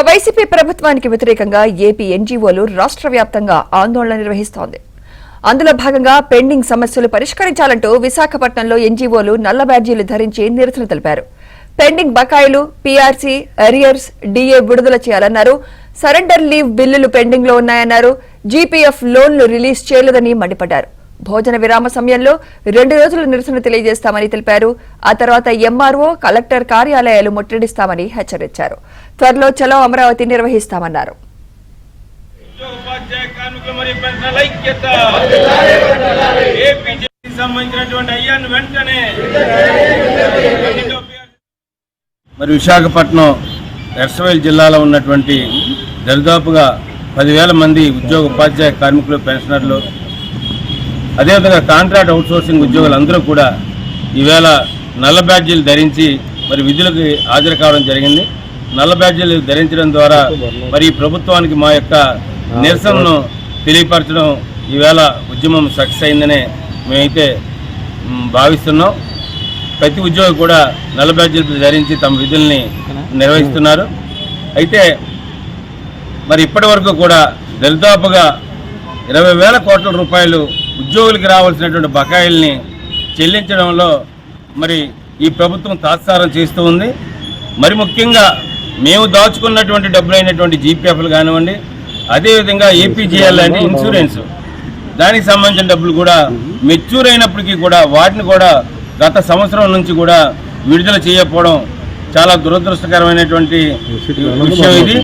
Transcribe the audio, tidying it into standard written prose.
YCP ప్రభుత్వానికి వ్యతిరేకంగా AP ఎన్జీఓలు రాష్ట్ర వ్యాప్తంగా ఆందోళన నిర్వహిస్తోంది. అందులో భాగంగా పెండింగ్ సమస్యలు పరిష్కరించాలంటూ విశాఖపట్నంలో ఎన్జీఓలు నల్ల బ్యాడ్జీలు ధరించి నిరసన తెలిపారు. పెండింగ్ బకాయిలు, పీఆర్సీ, అరియర్స్, డీఏ విడుదల చేయాలన్నారు. సరెండర్ లీవ్ బిల్లులు పెండింగ్ లో ఉన్నాయన్నారు. జీపీఎఫ్ లోన్లు రిలీజ్ చేయలేదని మండిపడ్డారు. భోజన విరామ సమయంలో 2 రోజులు నిరసన తెలియజేస్తామని తెలిపారు. ఆ తర్వాత ఎంఆర్ఓ, కలెక్టర్ కార్యాలయాలు ముట్టడిస్తామని హెచ్చరించారు. త్వరలో చలో అమరావతి నిర్వహిస్తామన్నారు. మరి విశాఖపట్నం ఎర్సవైల్ జిల్లాలో ఉన్నటువంటి దరిదాపుగా 10,000 మంది ఉద్యోగ ఉపాధ్యాయ కార్మికులు, పెన్షనర్లు, అదేవిధంగా కాంట్రాక్ట్ అవుట్సోర్సింగ్ ఉద్యోగులందరూ కూడా ఈవేళ నల్ల బ్యాడ్జీలు ధరించి మరి విధులకు హాజరు కావడం జరిగింది. నల్ల బ్యాడ్జీలు ధరించడం ద్వారా మరి ప్రభుత్వానికి మా యొక్క నిరసనను తెలియపరచడం ఈవేళ ఉద్యమం సక్సెస్ అయిందనే మేమైతే భావిస్తున్నాం. ప్రతి ఉద్యోగి కూడా నల్ల బ్యాడ్జీలు ధరించి తమ విధుల్ని నిర్వహిస్తున్నారు. అయితే మరి ఇప్పటి వరకు కూడా దరిదాపుగా 20,000 కోట్ల రూపాయలు ఉద్యోగులకి రావాల్సినటువంటి బకాయిల్ని చెల్లించడంలో మరి ఈ ప్రభుత్వం తాత్సారం చేస్తూ ఉంది. మరి ముఖ్యంగా మేము దాచుకున్నటువంటి డబ్బులు అయినటువంటి జీపీఎఫ్లు కానివ్వండి, అదేవిధంగా ఏపీజీఎల్ లాంటి ఇన్సూరెన్స్, దానికి సంబంధించిన డబ్బులు కూడా మెచ్యూర్ అయినప్పటికీ కూడా వాటిని కూడా గత సంవత్సరం నుంచి కూడా విడుదల చేయకపోవడం చాలా దురదృష్టకరమైనటువంటి విషయం ఇది.